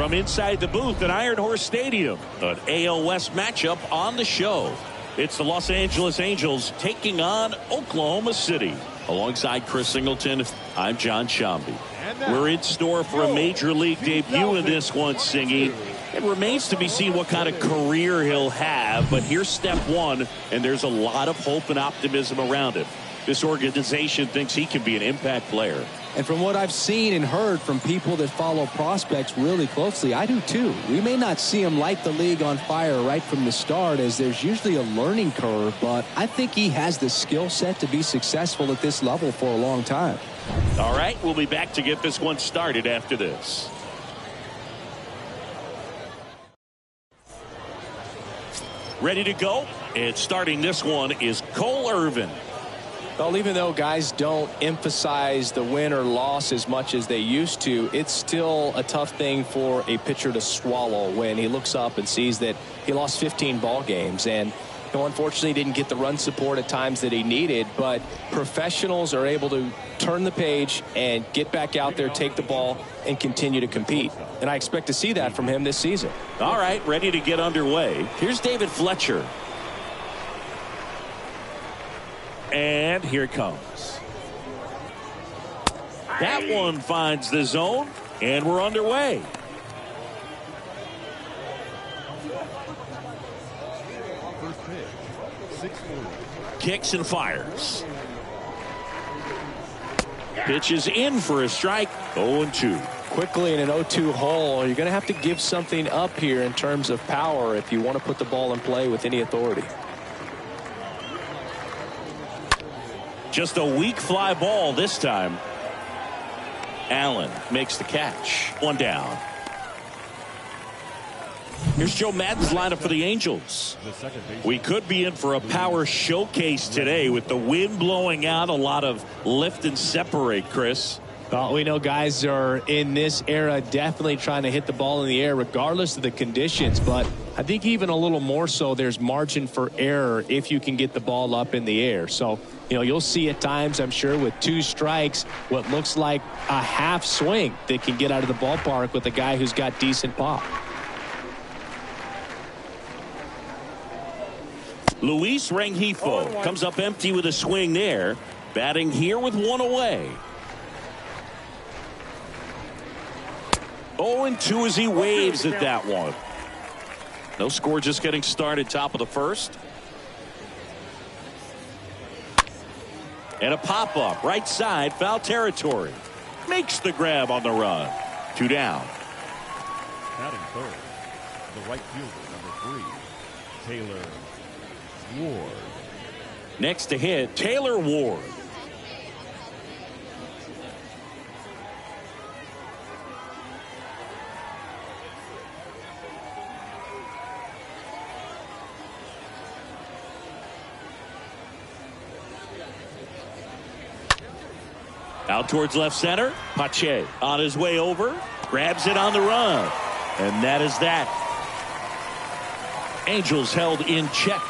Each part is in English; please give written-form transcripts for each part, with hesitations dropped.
from inside the booth at Iron Horse Stadium. An AL West matchup on the show. It's the Los Angeles Angels taking on Oklahoma City. Alongside Chris Singleton, I'm John Shambi. We're in store for a major league debut in this one, Singy. It remains to be seen what kind of career he'll have, but here's step one, and there's a lot of hope and optimism around him. This organization thinks he can be an impact player. And from what I've seen and heard from people that follow prospects really closely, I do too. We may not see him light the league on fire right from the start, as there's usually a learning curve, but I think he has the skill set to be successful at this level for a long time. All right, we'll be back to get this one started after this. Ready to go? And starting this one is Cole Irvin. Well, even though guys don't emphasize the win or loss as much as they used to, it's still a tough thing for a pitcher to swallow when he looks up and sees that he lost 15 ball games. And unfortunately didn't get the run support at times that he needed, but professionals are able to turn the page and get back out there, take the ball, and continue to compete. And I expect to see that from him this season. All right, ready to get underway. Here's David Fletcher. And here it comes. That one finds the zone, and we're underway. Kicks and fires. Pitches in for a strike. 0-2. Quickly in an 0-2 hole, you're going to have to give something up here in terms of power if you want to put the ball in play with any authority. Just a weak fly ball this time. Allen makes the catch. One down. Here's Joe Madden's lineup for the Angels. We could be in for a power showcase today with the wind blowing out. A lot of lift and separate, Chris. Well, we know guys are in this era definitely trying to hit the ball in the air regardless of the conditions, but I think even a little more so there's margin for error if you can get the ball up in the air. So, you'll see at times, I'm sure, with 2 strikes, what looks like a half swing that can get out of the ballpark with a guy who's got decent pop. Luis Rengifo comes up empty with a swing there. Batting here with 1 away. 0-2 as he waves at that one. No score, just getting started, top of the first. And a pop-up, right side, foul territory. Makes the grab on the run. 2 down. Batting third, the right fielder, number 3, Taylor Ward. Next to hit, Taylor Ward. Out towards left center. Pache on his way over. Grabs it on the run. And that is that. Angels held in check.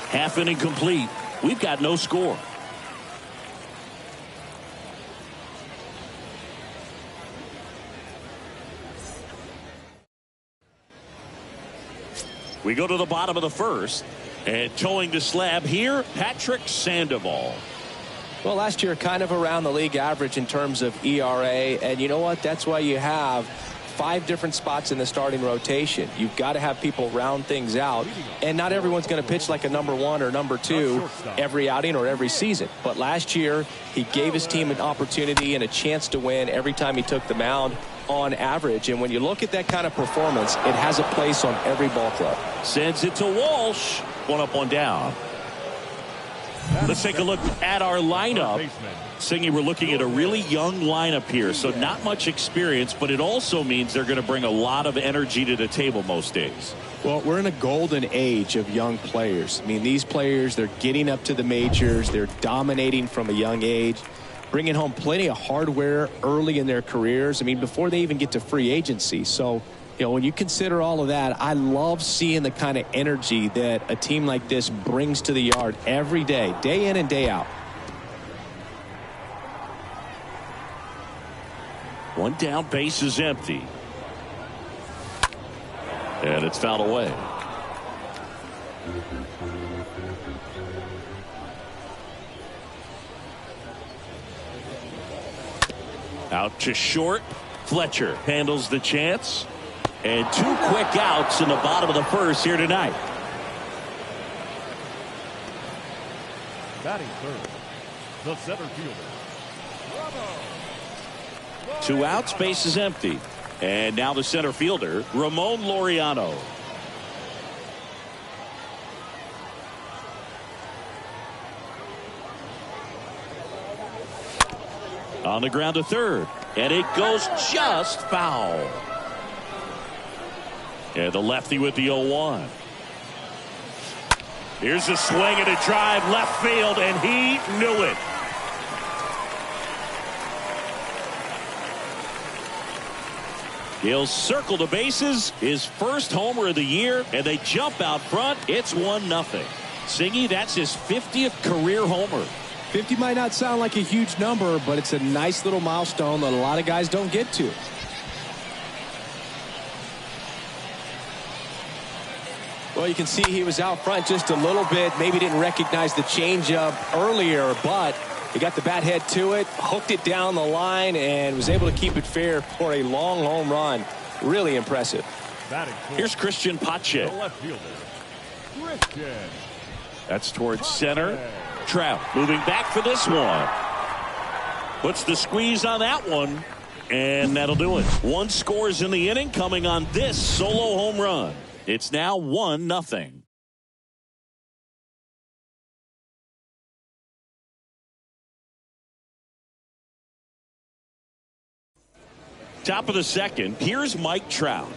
Half inning complete. We've got no score. We go to the bottom of the first. And towing the slab here, Patrick Sandoval. Well, last year kind of around the league average in terms of ERA, and you know what? That's why you have 5 different spots in the starting rotation. You've got to have people round things out, and not everyone's going to pitch like a number 1 or number 2 every outing or every season. But last year, he gave his team an opportunity and a chance to win every time he took the mound on average. And when you look at that kind of performance, it has a place on every ball club. Sends it to Walsh. 1 up, 1 down. Let's take a look at our lineup. Singy, we're looking at a really young lineup here, so not much experience, but it also means they're going to bring a lot of energy to the table most days. Well, we're in a golden age of young players. I mean, these players, they're getting up to the majors. They're dominating from a young age, bringing home plenty of hardware early in their careers. I mean, before they even get to free agency. So, when you consider all of that, I love seeing the kind of energy that a team like this brings to the yard every day, day in and day out. 1 down, base is empty. And it's fouled away. Out to short. Fletcher handles the chance. And 2 quick outs in the bottom of the first here tonight. Batting third, the center fielder. 2 outs, base is empty. And now the center fielder, Ramon Laureano. On the ground to third. And it goes just foul. And the lefty with the 0-1. Here's a swing and a drive left field, and he knew it. He'll circle the bases, his first homer of the year, and they jump out front. It's 1-0. Singy, that's his 50th career homer. 50 might not sound like a huge number, but it's a nice little milestone that a lot of guys don't get to. Well, you can see he was out front just a little bit. Maybe didn't recognize the changeup earlier, but he got the bat head to it, hooked it down the line, and was able to keep it fair for a long home run. Really impressive. Here's Christian Pache. Left fielder, Christian. That's towards center. Trout moving back for this one. Puts the squeeze on that one, and that'll do it. 1 scores in the inning coming on this solo home run. It's now 1-0. Top of the second, here's Mike Trout.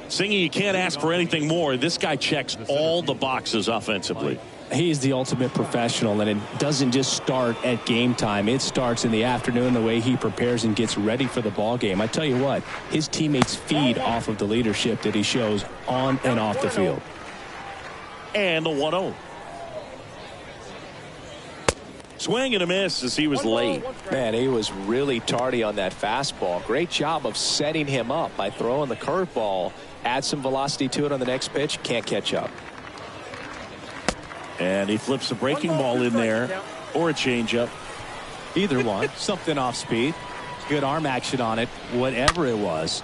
Singy, you can't ask for anything more. This guy checks all the boxes offensively. He's the ultimate professional, and it doesn't just start at game time. It starts in the afternoon, the way he prepares and gets ready for the ball game. I tell you what, his teammates feed off of the leadership that he shows on and off the field. And the 1-0. Swing and a miss as he was late. Man, he was really tardy on that fastball. Great job of setting him up by throwing the curveball. Add some velocity to it on the next pitch. Can't catch up. And he flips a breaking ball in there, or a changeup. Either one. Something off speed. Good arm action on it, whatever it was.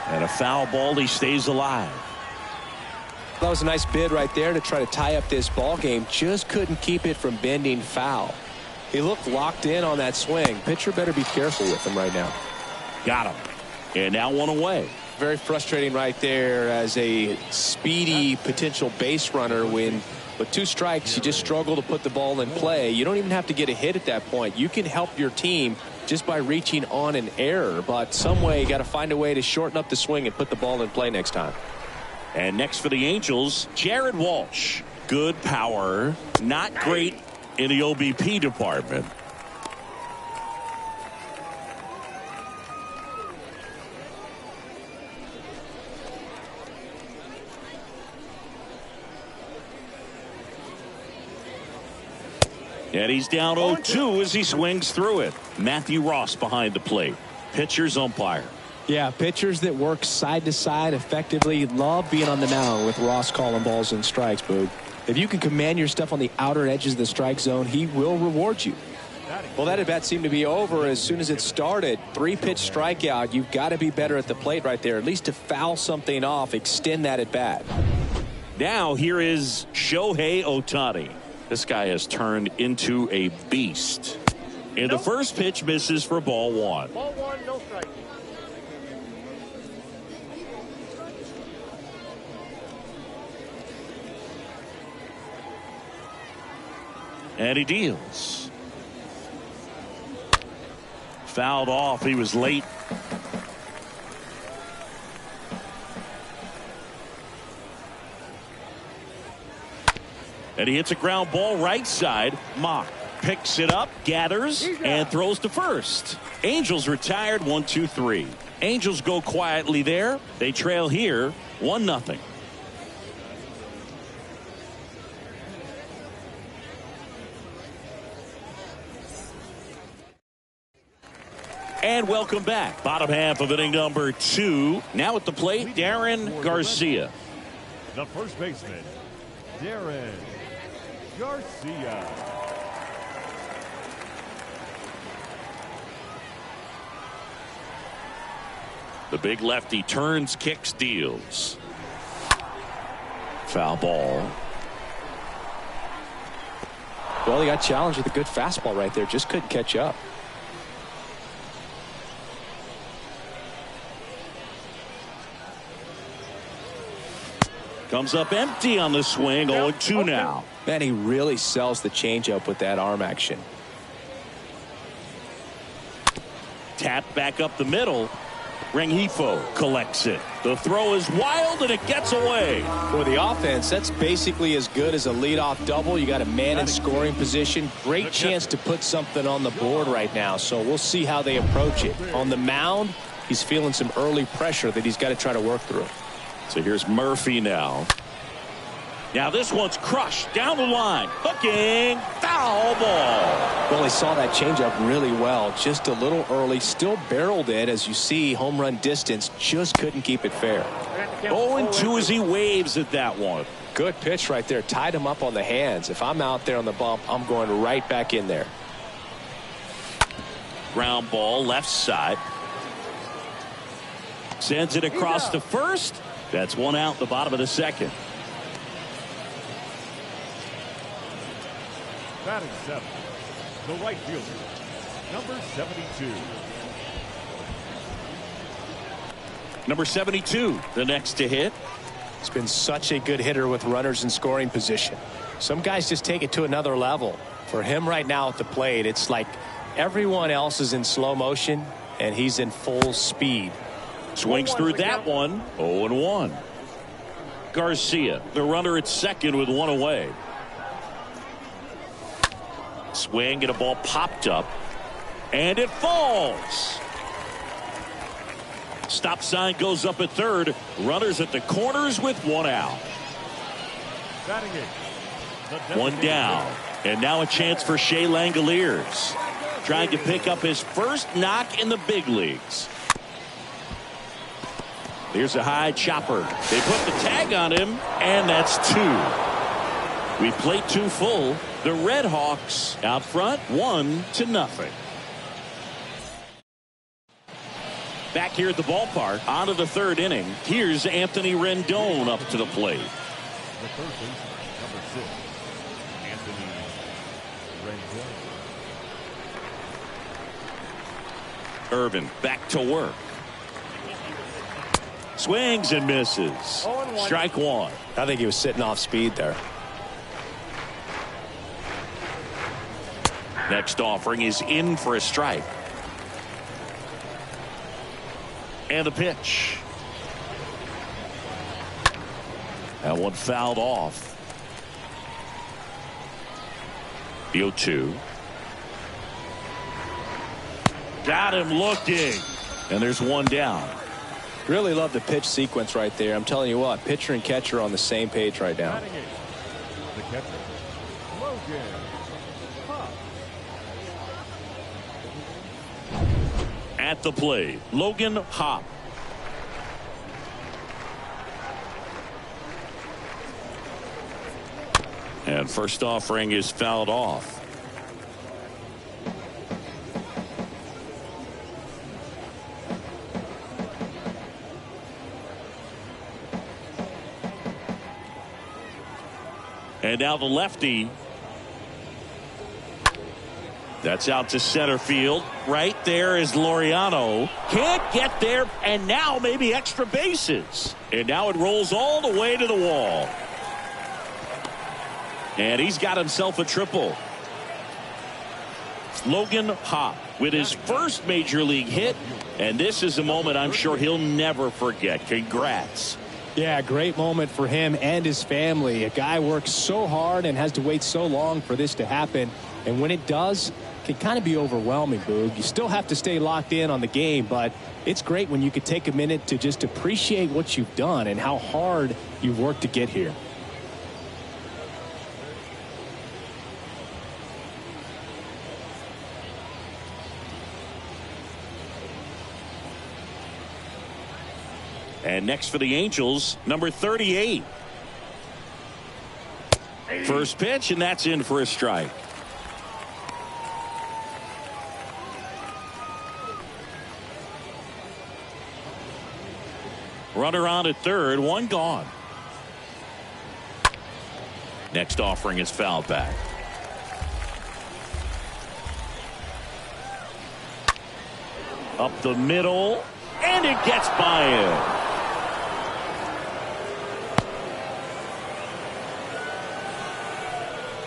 And a foul ball, he stays alive. That was a nice bid right there to try to tie up this ball game. Just couldn't keep it from bending foul. He looked locked in on that swing. Pitcher better be careful with him right now. Got him. And now 1 away. Very frustrating right there as a speedy potential base runner when with 2 strikes you just struggle to put the ball in play. You don't even have to get a hit at that point. You can help your team just by reaching on an error, but some way you got to find a way to shorten up the swing and put the ball in play next time. And next for the Angels, Jared Walsh. Good power, not great in the OBP department. And he's down 0-2 as he swings through it. Matthew Ross behind the plate. Pitcher's umpire. Yeah, pitchers that work side to side effectively love being on the mound with Ross calling balls and strikes, Boog. If you can command your stuff on the outer edges of the strike zone, he will reward you. Well, that at bat seemed to be over as soon as it started. 3-pitch strikeout. You've got to be better at the plate right there, at least to foul something off, extend that at bat. Now here is Shohei Ohtani. This guy has turned into a beast. And the first pitch misses for ball 1. Ball 1, no strike. And he deals. Fouled off. He was late. And he hits a ground ball right side. Mock picks it up, gathers, and throws to first. Angels retired 1-2-3. Angels go quietly there. They trail here 1-0. And welcome back. Bottom half of inning number 2. Now at the plate, Darren Garcia. The first baseman, Darren Garcia. The big lefty turns, kicks, deals. Foul ball. Well, he got challenged with a good fastball right there. Just couldn't catch up. Comes up empty on the swing. 0-2 now. Man, he really sells the changeup with that arm action. Tap back up the middle. Rengifo collects it. The throw is wild and it gets away. For the offense, that's basically as good as a leadoff double. You got a man in scoring position. Great chance to put something on the board right now. So we'll see how they approach it. On the mound, he's feeling some early pressure that he's got to try to work through. So here's Murphy now. Now this one's crushed down the line. Hooking. Foul ball. Well, he saw that changeup really well. Just a little early. Still barreled it, as you see. Home run distance. Just couldn't keep it fair. 0-2 as he waves at that one. Good pitch right there. Tied him up on the hands. If I'm out there on the bump, I'm going right back in there. Ground ball left side. Sends it across to first. That's one out the bottom of the second. Batting 7, the right fielder, number 72. Number 72, the next to hit. He's been such a good hitter with runners in scoring position. Some guys just take it to another level. For him right now at the plate, it's like everyone else is in slow motion and he's in full speed. Swings through that one. 0-1. Garcia, the runner at second with one away. Swing and a ball popped up. And it falls. Stop sign goes up at third. Runners at the corners with one out. Batting 8. One down. And now a chance for Shea Langoliers. Trying to pick up his first knock in the big leagues. Here's a high chopper. They put the tag on him, and that's 2. We played 2 full. The Red Hawks out front 1-0. Back here at the ballpark, on to the third inning. Here's Anthony Rendon up to the plate. The third baseman, number 6, Anthony Rendon. Irvin back to work. Swings and misses. Strike one. I think he was sitting off speed there. Next offering is in for a strike. And the pitch. That one fouled off. The 0-2. Got him looking. And there's one down. Really love the pitch sequence right there. I'm telling you what, pitcher and catcher are on the same page right now. Batting 8. The catcher, Logan Hop. At the plate, Logan Hop. And first offering is fouled off. And now the lefty. That's out to center field. Right there is Laureano. Can't get there, and now maybe extra bases. And now it rolls all the way to the wall. And he's got himself a triple. Logan Hop with his first major league hit. And this is a moment I'm sure he'll never forget. Congrats. Yeah, great moment for him and his family. A guy works so hard and has to wait so long for this to happen. And when it does, it can kind of be overwhelming, Boog. You still have to stay locked in on the game, but it's great when you could take a minute to just appreciate what you've done and how hard you've worked to get here. And next for the Angels, number 38. First pitch, and that's in for a strike. Runner on at third, one gone. Next offering is fouled back. Up the middle, and it gets by him.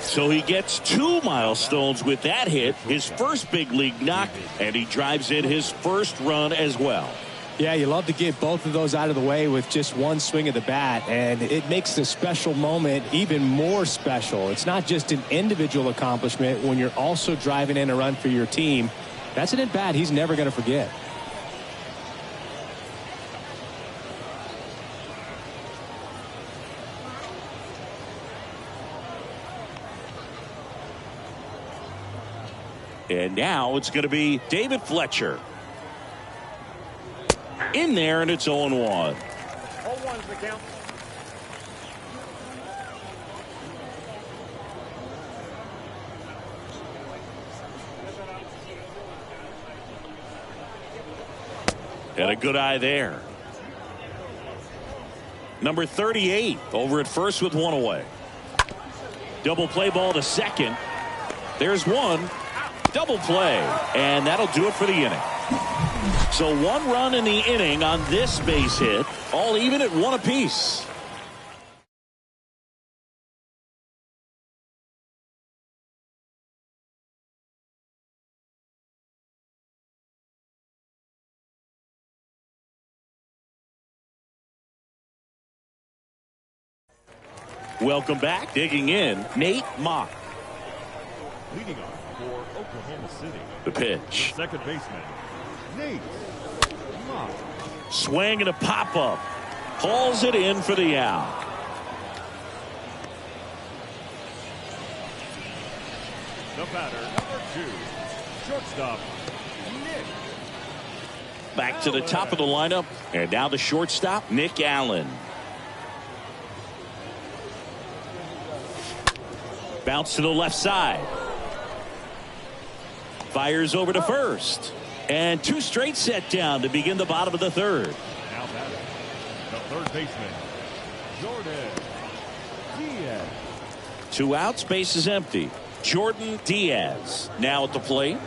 So he gets 2 milestones with that hit, his first big league knock, and he drives in his first run as well. Yeah, you love to get both of those out of the way with just one swing of the bat, and it makes the special moment even more special. It's not just an individual accomplishment when you're also driving in a run for your team. That's an at-bat he's never going to forget. And now it's going to be David Fletcher. In there, and it's 0-1. 0-1's the count. And a good eye there. Number 38 over at first with one away. Double play ball to second. There's one. Double play. And that'll do it for the inning. So 1 run in the inning on this base hit. All even at 1 apiece. Welcome back. Digging in, Nate Mock. Leading off for Oklahoma City. The pitch. Second baseman, Nate Mock. Swing and a pop-up. Hauls it in for the out. The batter, number 2, shortstop, Nick. Back to the top of the lineup. And now the shortstop, Nick Allen. Bounce to the left side. Fires over to first. And 2 straight set down to begin the bottom of the third. Now batting, the third baseman, Jordan Diaz. 2 outs, base is empty. Jordan Diaz now at the plate.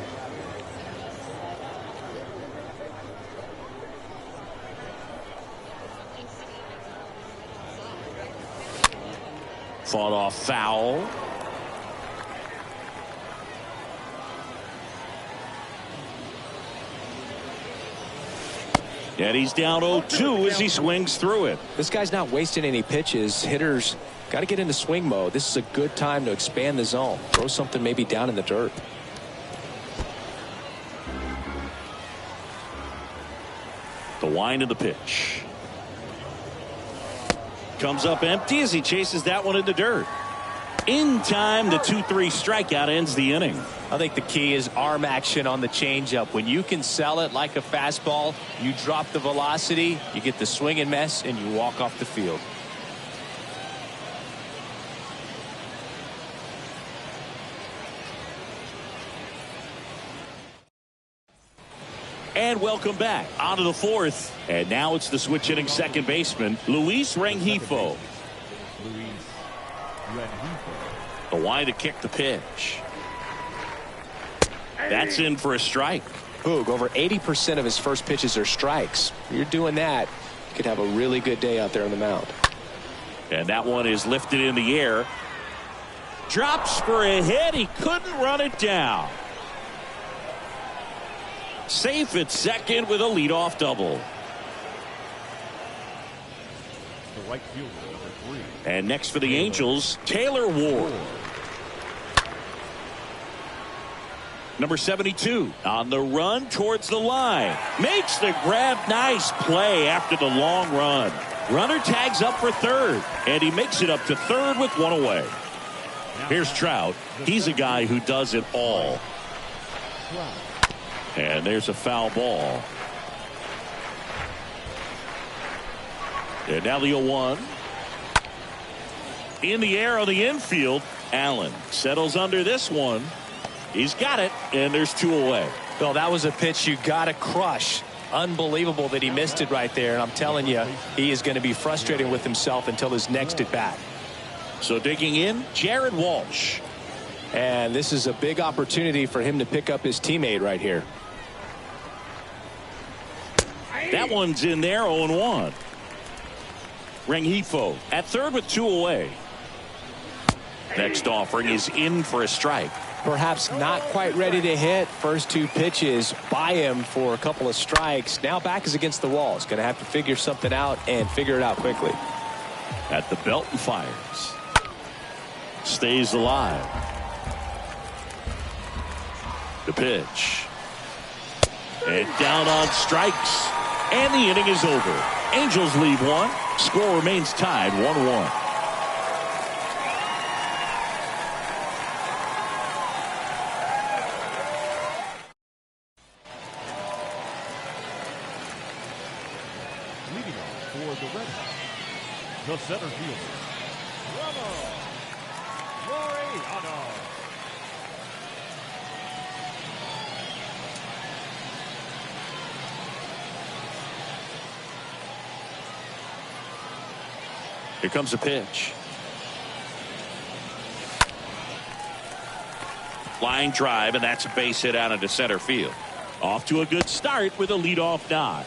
Fought off foul. And he's down 0-2 as he swings through it. This guy's not wasting any pitches. Hitters got to get into swing mode. This is a good time to expand the zone. Throw something maybe down in the dirt. The wind of the pitch. Comes up empty as he chases that one in the dirt. In time, the 2-3 strikeout ends the inning. I think the key is arm action on the changeup. When you can sell it like a fastball, you drop the velocity, you get the swing and miss, and you walk off the field. And welcome back onto the fourth. And now it's the switch hitting second baseman, Luis Rengifo. The wind to kick the pitch. That's in for a strike. Boog, over 80% of his first pitches are strikes. You're doing that, you could have a really good day out there on the mound. And that one is lifted in the air. Drops for a hit. He couldn't run it down. Safe at second with a leadoff double. The right fielder, number 3. And next for the Angels, Taylor Ward. Number 72 on the run towards the line. Makes the grab. Nice play after the long run. Runner tags up for third. And he makes it up to third with one away. Here's Trout. He's a guy who does it all. And there's a foul ball. And now the 0-1. In the air on the infield. Allen settles under this one. He's got it, and there's 2 away. Well, that was a pitch you got to crush. Unbelievable that he missed it right there. And I'm telling you, he is going to be frustrated with himself until his next at bat. So digging in, Jared Walsh. And this is a big opportunity for him to pick up his teammate right here. That one's in there, 0-1. Rengifo at third with 2 away. Next offering is in for a strike. Perhaps not quite ready to hit. First 2 pitches by him for a couple of strikes. Now back is against the wall. He's going to have to figure something out and figure it out quickly. At the belt and fires. Stays alive. The pitch. And down on strikes. And the inning is over. Angels leave 1. Score remains tied 1-1. The center fielder, Laureano. Here comes a pitch. Line drive, and that's a base hit out into center field. Off to a good start with a leadoff nod.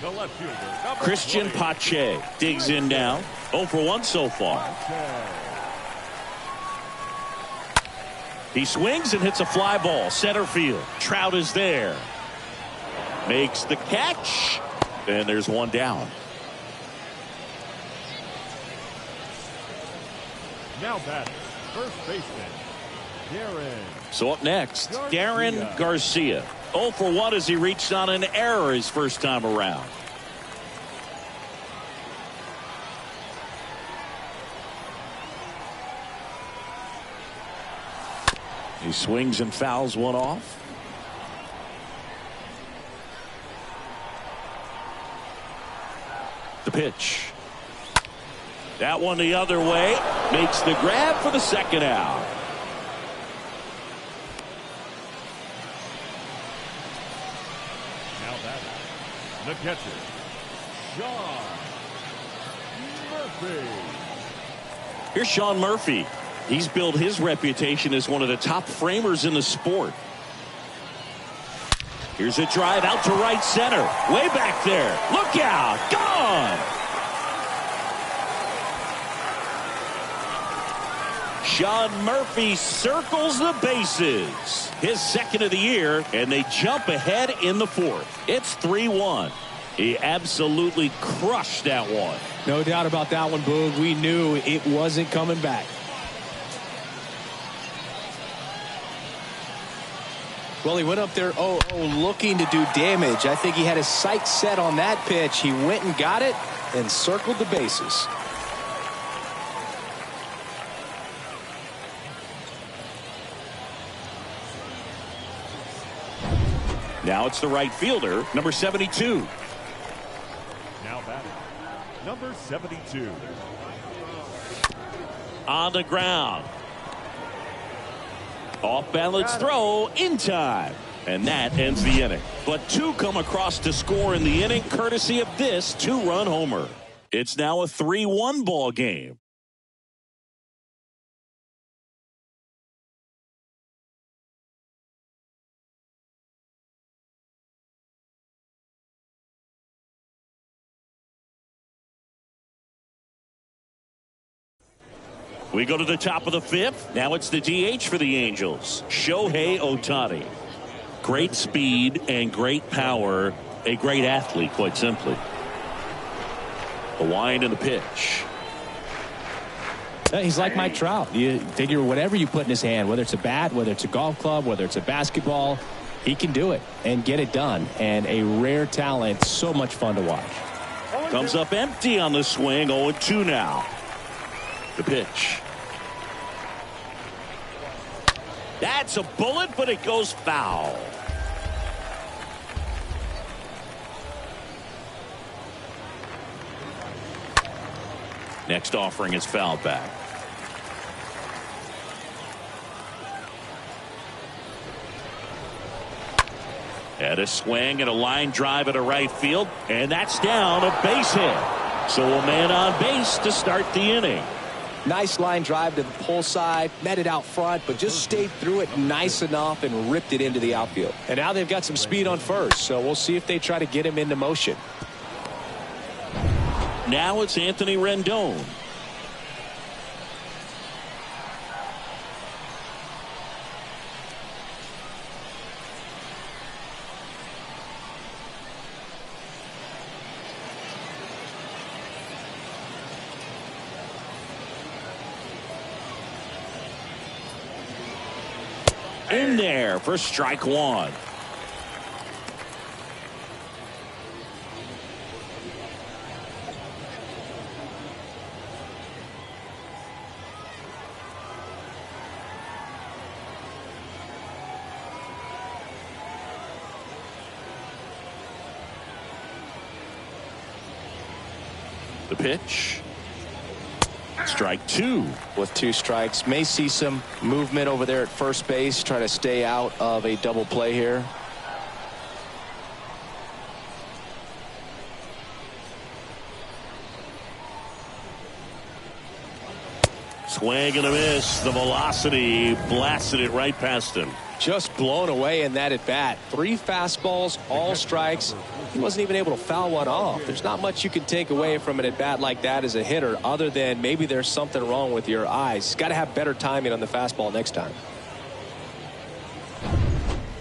The left fielder, Christian Pache digs in now. 0 for 1 so far. He swings and hits a fly ball. Center field. Trout is there. Makes the catch. And there's 1 down. Now batting, first baseman, Darren. So up next, Darren Garcia. 0 for 1 as he reached on an error his first time around. He swings and fouls one off. The pitch. That one the other way. Makes the grab for the second out. Now that the catcher, Sean Murphy. Here's Sean Murphy. He's built his reputation as one of the top framers in the sport. Here's a drive out to right center. Way back there. Look out. Gone. Sean Murphy circles the bases. His second of the year, and they jump ahead in the 4th. It's 3-1. He absolutely crushed that one. No doubt about that one, Boog. We knew it wasn't coming back. Well, he went up there looking to do damage. I think he had his sights set on that pitch. He went and got it and circled the bases. Now it's the right fielder, number 72. Now batting, number 72. On the ground. Off balance throw in time. And that ends the inning. But 2 come across to score in the inning courtesy of this 2-run homer. It's now a 3-1 ball game. We go to the top of the 5th. Now it's the DH for the Angels, Shohei Ohtani. Great speed and great power. A great athlete, quite simply. The wind and the pitch. He's like Mike Trout. You figure whatever you put in his hand, whether it's a bat, whether it's a golf club, whether it's a basketball, he can do it and get it done. And a rare talent, so much fun to watch. Comes up empty on the swing, 0-2 now. The pitch. That's a bullet, but it goes foul. Next offering is fouled back. And a swing and a line drive at a right field. And that's down, a base hit. So a man on base to start the inning. Nice line drive to the pull side, met it out front, but just stayed through it nice enough and ripped it into the outfield. And now they've got some speed on first, so we'll see if they try to get him into motion. Now it's Anthony Rendon. In there for strike one. The pitch. Strike two. With 2 strikes, may see some movement over there at first base, try to stay out of a double play here. Swing and a miss. The velocity blasted it right past him. Just blown away in that at bat. 3 fastballs, all strikes. He wasn't even able to foul one off. There's not much you can take away from an at bat like that as a hitter, other than maybe there's something wrong with your eyes. Got to have better timing on the fastball next time.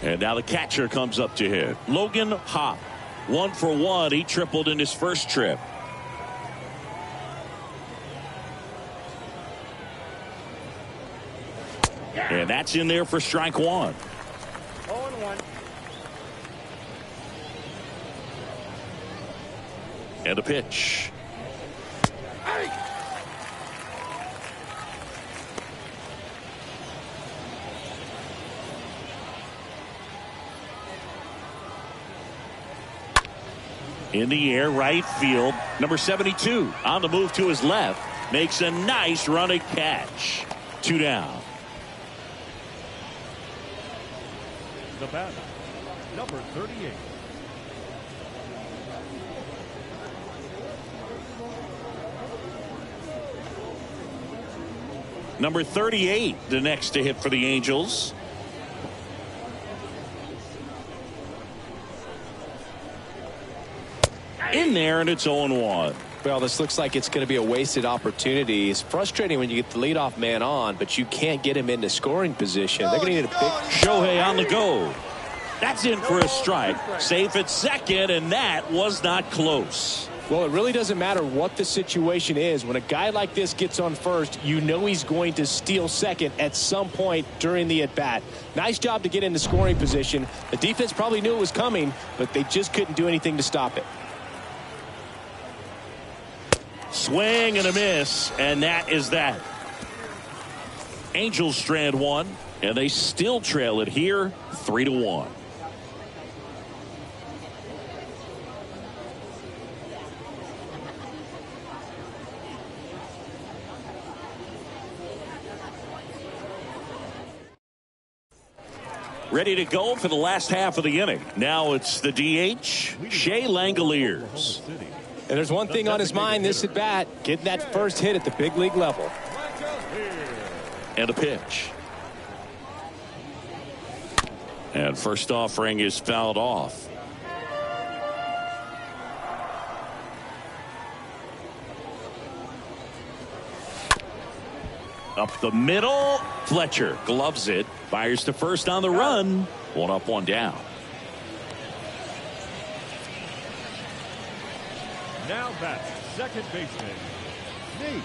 And now the catcher comes up to hit. Logan Hop. 1 for 1. He tripled in his first trip. And that's in there for strike one. 0-1. And a pitch. In the air, right field. Number 72 on the move to his left. Makes a nice running catch. 2 down. The batter, number 38. Number 38, the next to hit for the Angels. In there, and it's 0-1. Well, this looks like it's going to be a wasted opportunity. It's frustrating when you get the leadoff man on, but you can't get him into scoring position. They're going to need a big... Shohei on the go. That's in for a strike. Safe at second, and that was not close. Well, it really doesn't matter what the situation is. When a guy like this gets on first, you know he's going to steal second at some point during the at-bat. Nice job to get into scoring position. The defense probably knew it was coming, but they just couldn't do anything to stop it. Swing and a miss, and that is that. Angels strand one, and they still trail it here 3-1. Ready to go for the last half of the inning. Now it's the DH, Shea Langoliers. And there's one thing on his mind this at bat, getting that first hit at the big league level. And a pitch. And first offering is fouled off. Up the middle, Fletcher gloves it, fires to first on the run. 1 up, 1 down. Now that's second baseman, Nate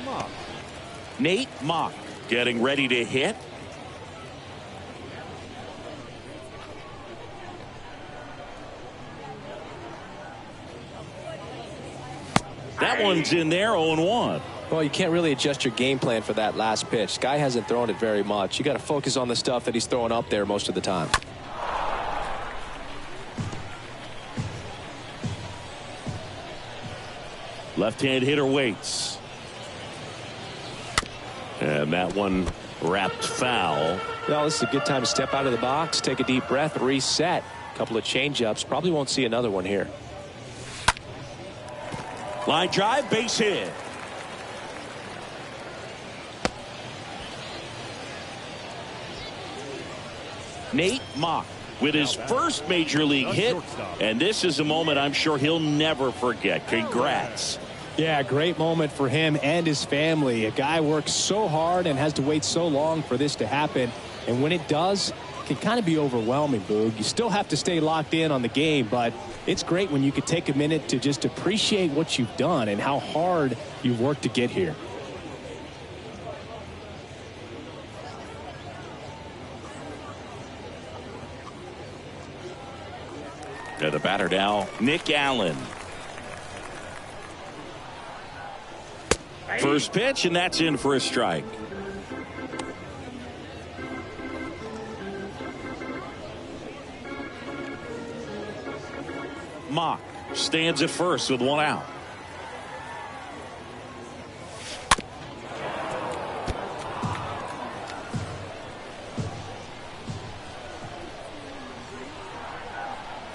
Mock. Nate Mock getting ready to hit. That one's in there, 0-1. Well, you can't really adjust your game plan for that last pitch. Guy hasn't thrown it very much. You got to focus on the stuff that he's throwing up there most of the time. Left-hand hitter waits. And that one wrapped foul. Well, this is a good time to step out of the box, take a deep breath, reset. A couple of change-ups. Probably won't see another one here. Line drive, base hit. Nate Mock with his first major league hit, and this is a moment I'm sure he'll never forget. Congrats. Yeah, great moment for him and his family. A guy works so hard and has to wait so long for this to happen, and when it does, it can kind of be overwhelming, Boog. You still have to stay locked in on the game, but it's great when you could take a minute to just appreciate what you've done and how hard you've worked to get here. The batter now, Nick Allen. First pitch, and that's in for a strike. Mock stands at first with one out.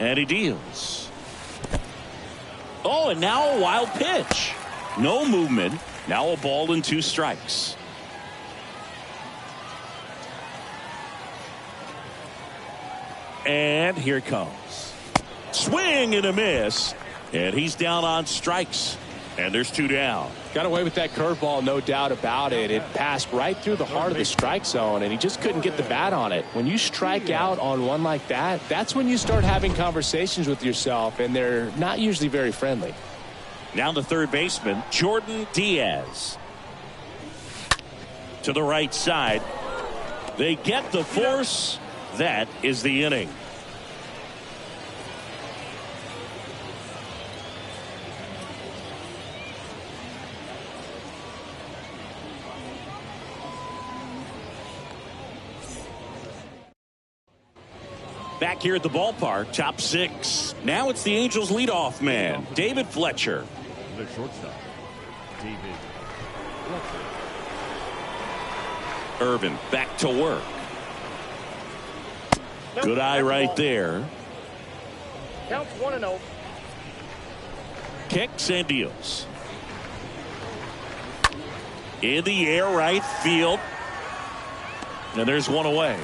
And he deals. Oh, and now a wild pitch. No movement. Now a ball and 2 strikes. And here it comes. Swing and a miss. And he's down on strikes. And there's 2 down. Got away with that curveball, no doubt about it. It passed right through the heart of the strike zone, and he just couldn't get the bat on it. When you strike out on one like that, that's when you start having conversations with yourself, and they're not usually very friendly. Now the third baseman, Jordan Diaz. To the right side. They get the force. That is the inning. Back here at the ballpark, top 6. Now it's the Angels leadoff man, David Fletcher. The shortstop, David Fletcher. Irvin back to work. Good eye right there. Counts 1-0. Kicks and deals. In the air, right field. And there's one away.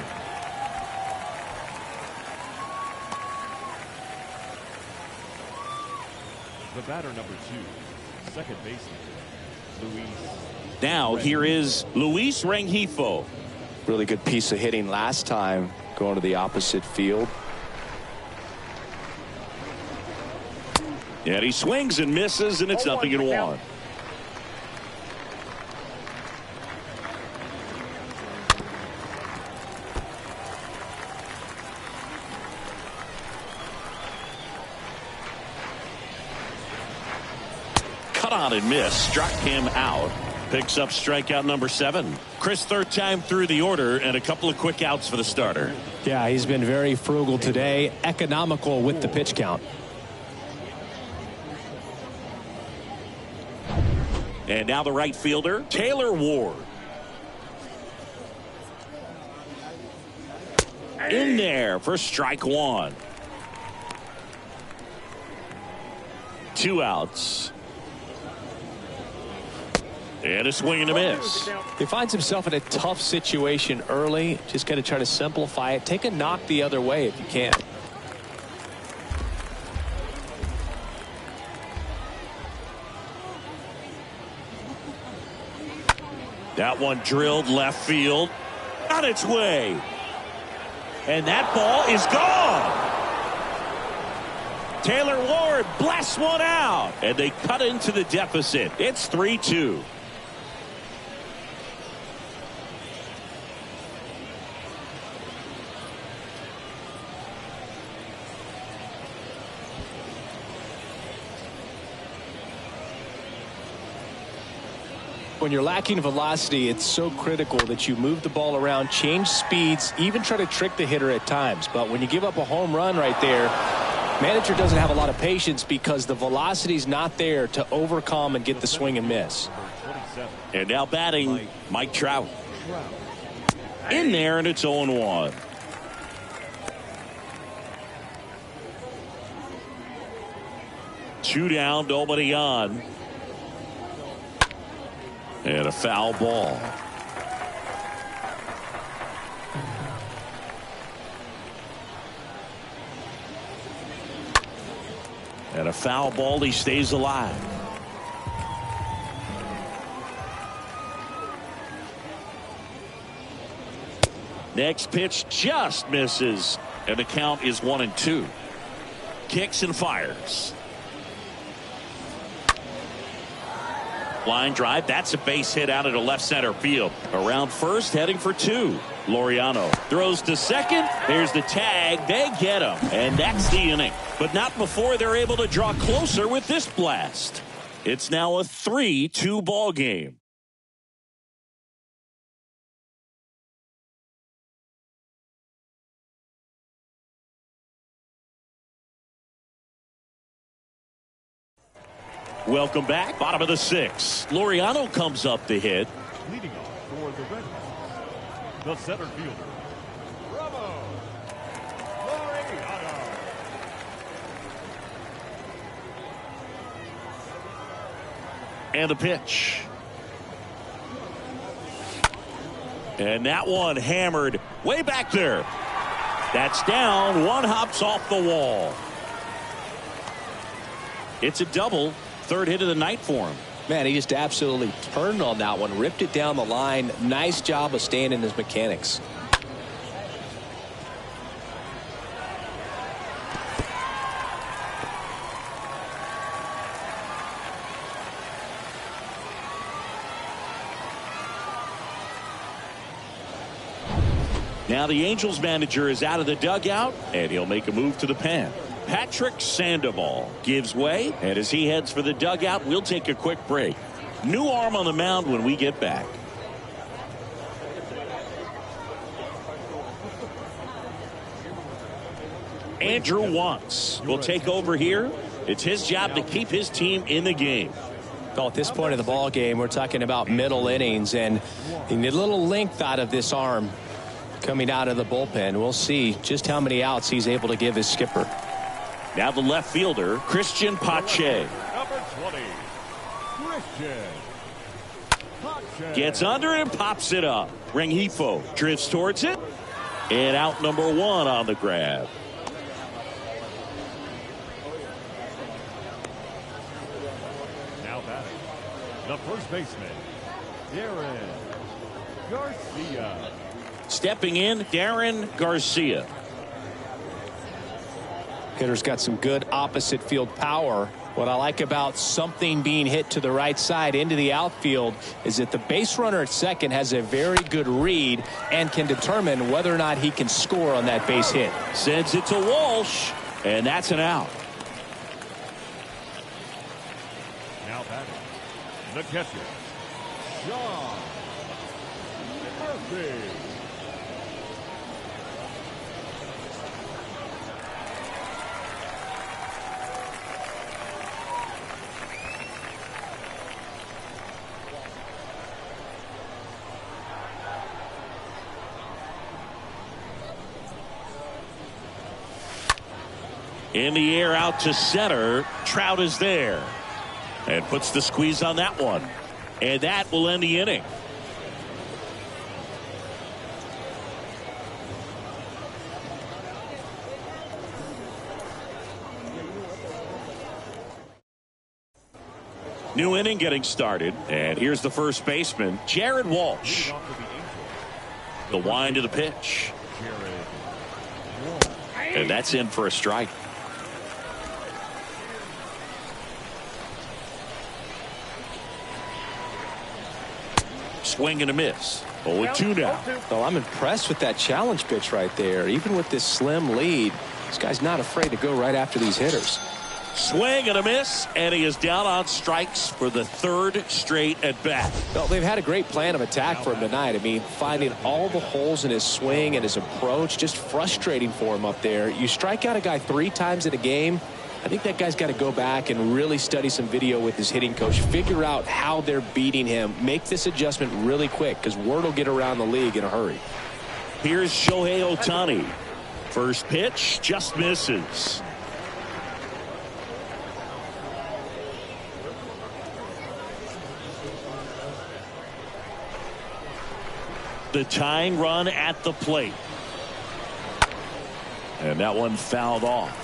The batter number 2, second baseman, Luis. Now here is Luis Rengifo. Really good piece of hitting last time, going to the opposite field. And he swings and misses, and it's 0-1. Cut on and miss, struck him out. Picks up strikeout number 7. Chris, third time through the order, and a couple of quick outs for the starter. Yeah, he's been very frugal today, economical with the pitch count. And now the right fielder, Taylor Ward. In there for strike 1. 2 outs. And a swing and a miss. He finds himself in a tough situation early. Just got to try to simplify it. Take a knock the other way if you can. That one drilled left field. On its way. And that ball is gone. Taylor Ward blasts one out. And they cut into the deficit. It's 3-2. When you're lacking velocity, it's so critical that you move the ball around, change speeds, even try to trick the hitter at times. But when you give up a home run right there, Manager doesn't have a lot of patience because the velocity's not there to overcome and get the swing and miss. And now batting, Mike Trout. In there, and it's 0-1. Two down, nobody on. And a foul ball. And a foul ball, he stays alive. Next pitch just misses, and the count is 1-2. Kicks and fires. Line drive, that's a base hit out into left center field. Around first, heading for two. Laureano throws to second. There's the tag. They get him, and that's the inning. But not before they're able to draw closer with this blast. It's now a 3-2 ball game. Welcome back. Bottom of the sixth. Laureano comes up to hit. Leading off for the Red Hawks, the center fielder, Laureano. And the pitch. And that one hammered way back there. That's down. One hops off the wall. It's a double. Third hit of the night for him. Man, he just absolutely turned on that one, ripped it down the line. Nice job of staying in his mechanics. Now the Angels manager is out of the dugout, and he'll make a move to the pen. Patrick Sandoval gives way, and as he heads for the dugout, we'll take a quick break. New arm on the mound when we get back. Andrew Wantz will take over here. It's his job to keep his team in the game. Well, at this point of the ball game, we're talking about middle innings, and you need a little length out of this arm coming out of the bullpen. We'll see just how many outs he's able to give his skipper. Now the left fielder, Christian Pache. Number 20, Christian Pache. Gets under it and pops it up. Rengifo drifts towards it. And out number one on the grab. Now batting, the first baseman, Darren Garcia. Stepping in, Darren Garcia. Hitter's got some good opposite field power. What I like about something being hit to the right side into the outfield is that the base runner at second has a very good read and can determine whether or not he can score on that base hit. Sends it to Walsh, and that's an out. Now batting, the catcher, Sean Murphy. In the air out to center. Trout is there. And puts the squeeze on that one. And that will end the inning. New inning getting started. And here's the first baseman, Jared Walsh. The wind of the pitch. And that's in for a strike. Swing and a miss. 0-2 now. Well, I'm impressed with that challenge pitch right there. Even with this slim lead, this guy's not afraid to go right after these hitters. Swing and a miss, and he is down on strikes for the third straight at bat. Well, they've had a great plan of attack for him tonight. I mean, finding all the holes in his swing and his approach, just frustrating for him up there. You strike out a guy 3 times in a game, I think that guy's got to go back and really study some video with his hitting coach, figure out how they're beating him, make this adjustment really quick, because word will get around the league in a hurry. Here's Shohei Ohtani. First pitch just misses. The tying run at the plate. And that one fouled off.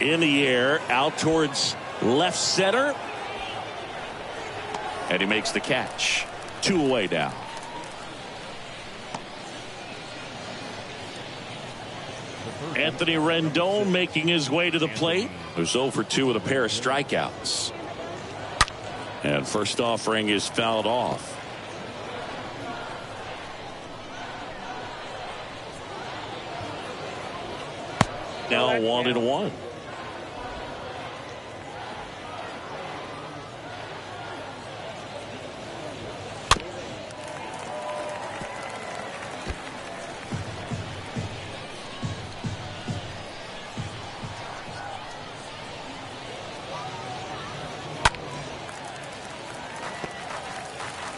In the air, out towards left center. And he makes the catch. 2 away now. Anthony Rendon making his way to the plate. Who's 0 for 2 with a pair of strikeouts. And first offering is fouled off. Now 1-1.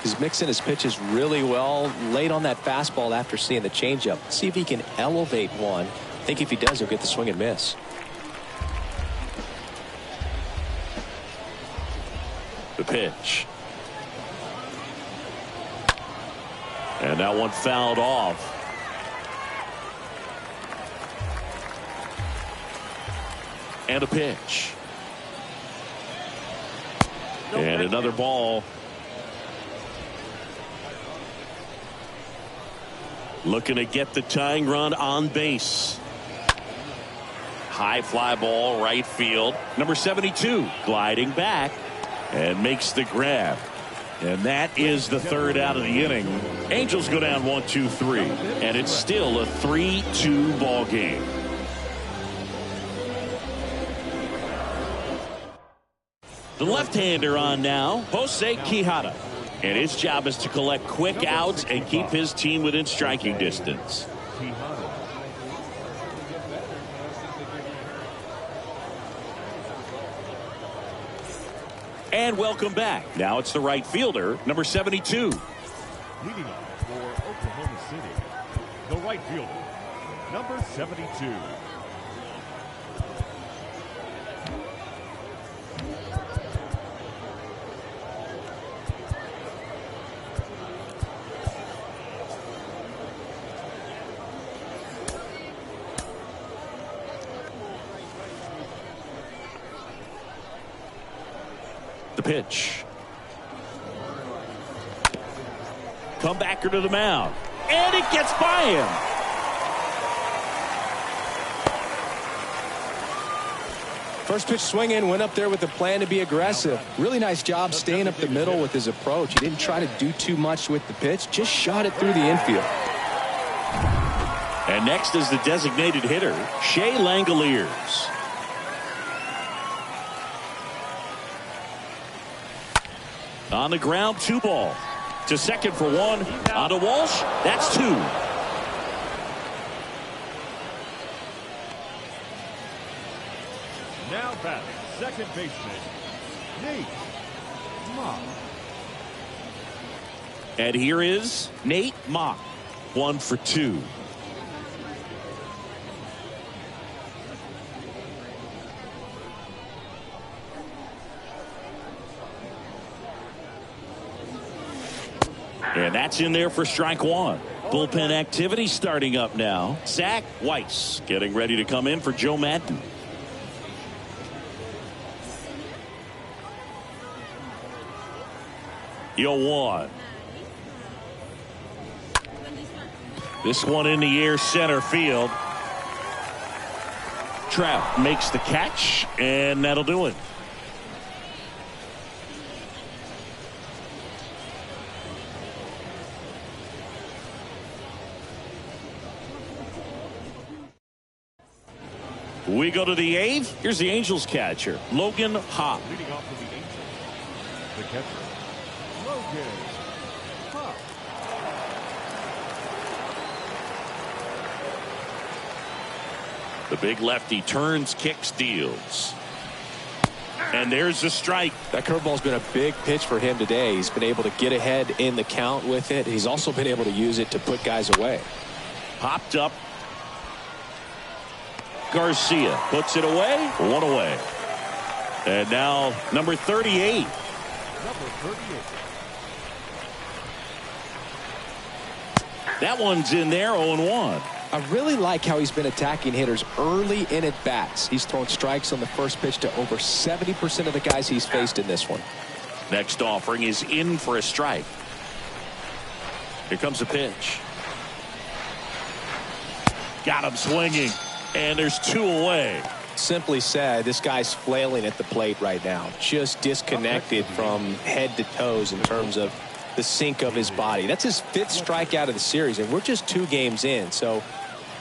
He's mixing his pitches really well, late on that fastball after seeing the changeup. See if he can elevate one. I think if he does, he'll get the swing and miss. The pitch. And that one fouled off. And a pitch. And another ball. Looking to get the tying run on base. High fly ball right field. Number 72 gliding back and makes the grab. And that is the third out of the inning. Angels go down 1-2-3. And it's still a 3-2 ball game. The left-hander on now, Jose Quijada. And his job is to collect quick outs and keep his team within striking distance. And welcome back. Now it's the right fielder, number 72. Leading off for Oklahoma City, the right fielder, number 72. The pitch. Comebacker to the mound. And it gets by him. First pitch swing in, went up there with a plan to be aggressive. Really nice job staying up the middle with his approach. He didn't try to do too much with the pitch, just shot it through the infield. And next is the designated hitter, Shea Langoliers. On the ground, 2 ball. To second for 1. On to Walsh. That's 2. Now batting, second baseman, Nate Mock. And here is Nate Mock. 1 for 2. And that's in there for strike 1. Bullpen activity starting up now. Zach Weiss getting ready to come in for Joe Madden. Yo 1. This one in the air center field. Trout makes the catch, and that'll do it. We go to the 8th. Here's the Angels catcher, Logan Hop. Leading off for the Angels, the catcher, Logan Hop. The big lefty turns, kicks, deals. And there's the strike. That curveball's been a big pitch for him today. He's been able to get ahead in the count with it. He's also been able to use it to put guys away. Popped up. Garcia puts it away. One away. And now number 38. Number 38. That one's in there, 0-1. I really like how he's been attacking hitters early in at bats. He's thrown strikes on the first pitch to over 70% of the guys he's faced in this one. Next offering is in for a strike. Here comes the pitch. Got him swinging. And there's 2 away. Simply said, this guy's flailing at the plate right now. Just disconnected from head to toes in terms of the sink of his body. That's his 5th strikeout of the series, and we're just 2 games in. So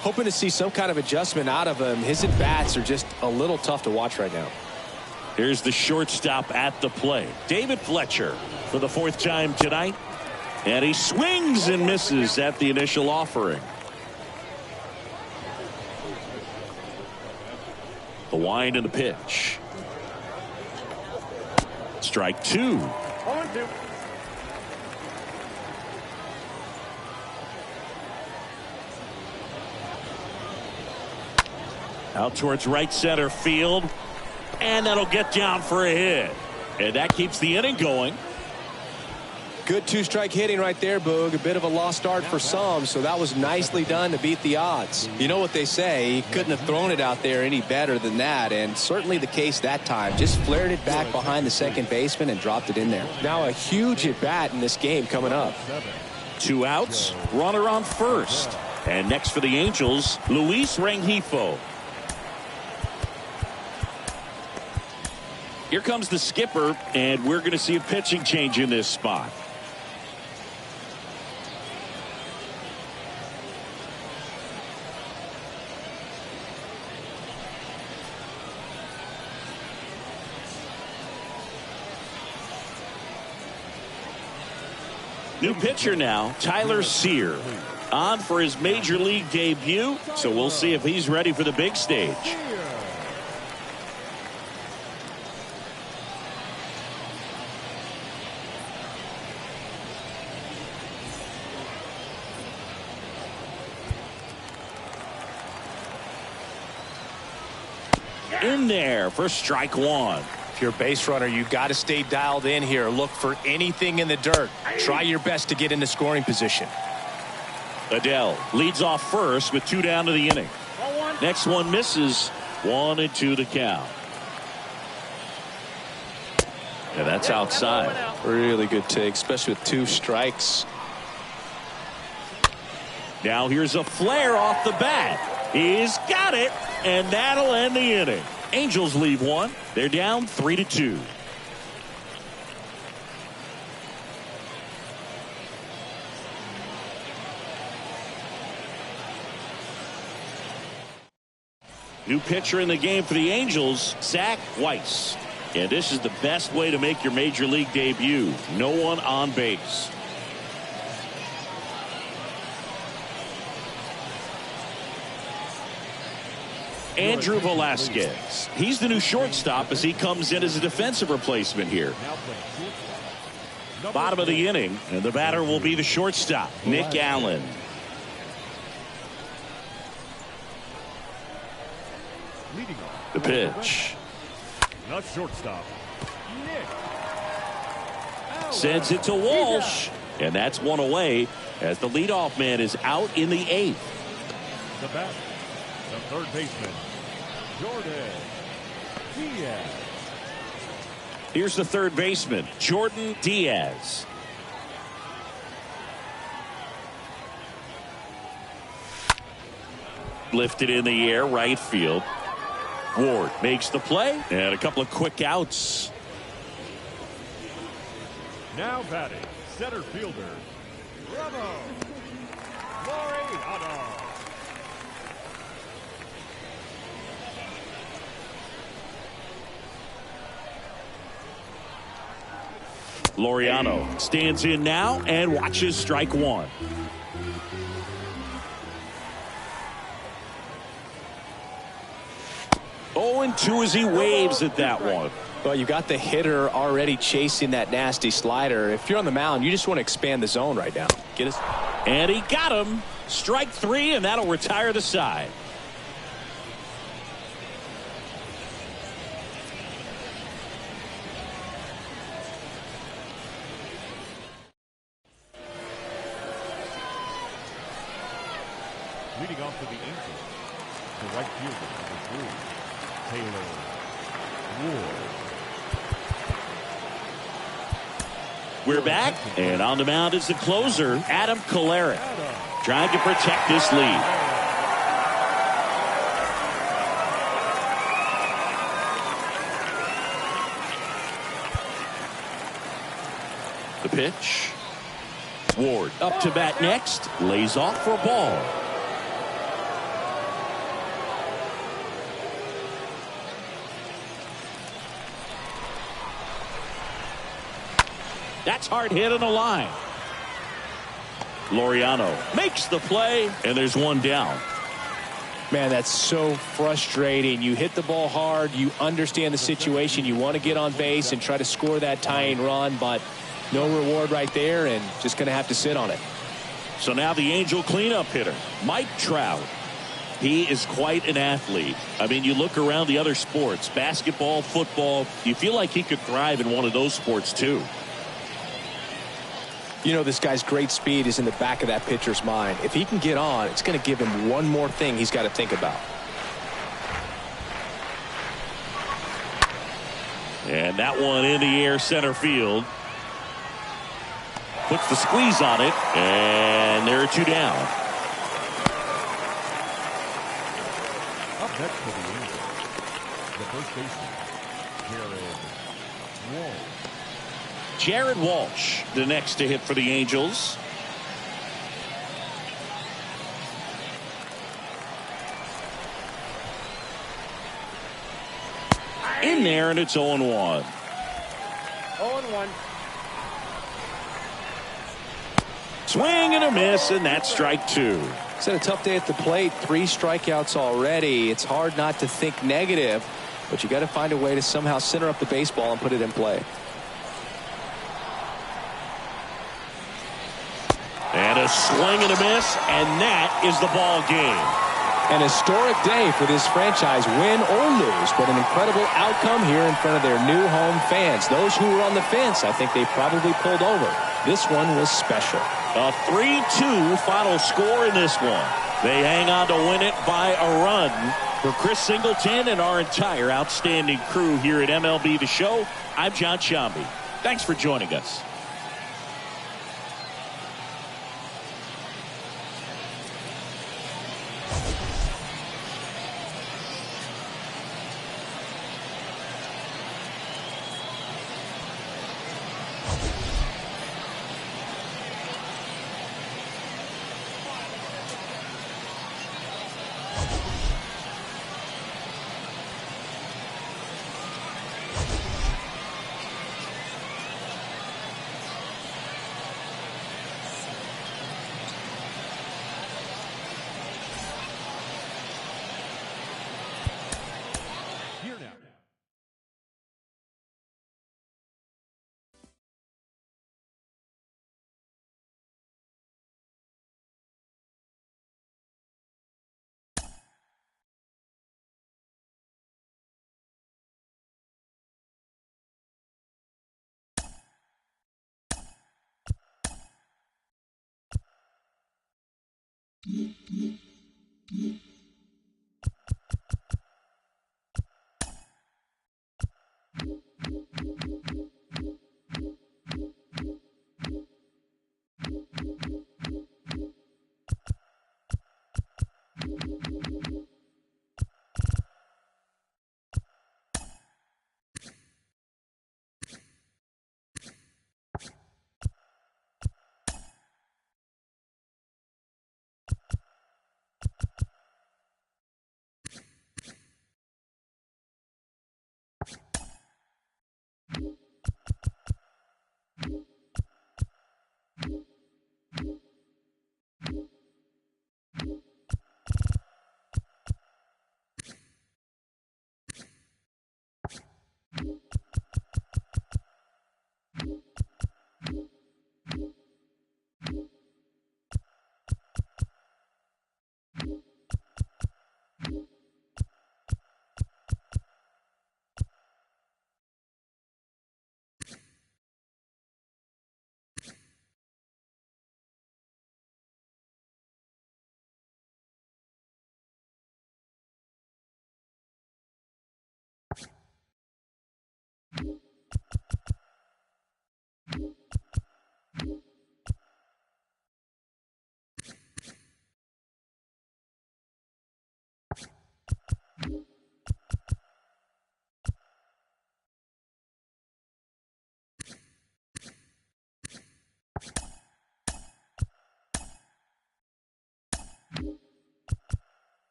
hoping to see some kind of adjustment out of him. His at-bats are just a little tough to watch right now. Here's the shortstop at the plate, David Fletcher, for the 4th time tonight. And he swings and misses at the initial offering. The wind and the pitch. Strike 2. 0-2. Out towards right center field. And that'll get down for a hit. And that keeps the inning going. Good 2-strike hitting right there, Boog. A bit of a lost start for some, so that was nicely done to beat the odds. You know what they say, he couldn't have thrown it out there any better than that, and certainly the case that time. Just flared it back behind the second baseman and dropped it in there. Now a huge at-bat in this game coming up. 2 outs, runner on first. And next for the Angels, Luis Rengifo. Here comes the skipper, and we're going to see a pitching change in this spot. New pitcher now, Tyler Sear, on for his major league debut, so we'll see if he's ready for the big stage. In there for strike 1. If you're a base runner, you got to stay dialed in here. Look for anything in the dirt. Try your best to get into scoring position. Adele leads off first with 2 down to the inning. Next one misses. 1-2 to count. And that's outside. Really good take, especially with 2 strikes. Now here's a flare off the bat. He's got it, and that'll end the inning. Angels leave 1. They're down 3-2. New pitcher in the game for the Angels, Zach Weiss. And this is the best way to make your major league debut. No one on base. Andrew Velasquez. He's the new shortstop as he comes in as a defensive replacement here. Bottom of the inning, and the batter will be the shortstop, Nick Allen. The pitch. Not shortstop, Nick. Sends it to Walsh, and that's 1 away as the leadoff man is out in the 8th. The bat, the third baseman, Jordan Diaz. Here's the third baseman, Jordan Diaz. Lifted in the air, right field. Ward makes the play, and a couple of quick outs. Now batting, center fielder, Bravo, Laureano. Laureano stands in now and watches strike one. Oh, and 2 as he waves at that one. Well, you got the hitter already chasing that nasty slider. If you're on the mound, you just want to expand the zone right now. Get us. And he got him. Strike 3, and that'll retire the side. Leading off for the Angels, the right fielder, number 3, Taylor Ward. We're back, and on the mound is the closer, Adam Kolarek, trying to protect this lead. The pitch. Ward up to bat next, lays off for a ball. That's hard hit on the line. Laureano makes the play, and there's one down. Man, that's so frustrating. You hit the ball hard. You understand the situation. You want to get on base and try to score that tying run, but no reward right there, and just going to have to sit on it. So now the Angel cleanup hitter, Mike Trout. He is quite an athlete. I mean, you look around the other sports, basketball, football, you feel like he could thrive in one of those sports too. You know, this guy's great speed is in the back of that pitcher's mind. If he can get on, it's going to give him one more thing he's got to think about. And that one in the air center field. Puts the squeeze on it, and there are 2 down. Up next for the Angels, the first baseman, Jared Walsh. Jared Walsh, the next to hit for the Angels. In there, and it's 0-1. 0-1. Swing and a miss, and that's strike 2. It's had a tough day at the plate. 3 strikeouts already. It's hard not to think negative, but you got to find a way to somehow center up the baseball and put it in play. And a swing and a miss, and that is the ball game. An historic day for this franchise, win or lose, but an incredible outcome here in front of their new home fans. Those who were on the fence, I think they probably pulled over. This one was special. A 3-2 final score in this one. They hang on to win it by a run. For Chris Singleton and our entire outstanding crew here at MLB The Show, I'm John Shambi. Thanks for joining us.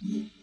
Mm-hmm.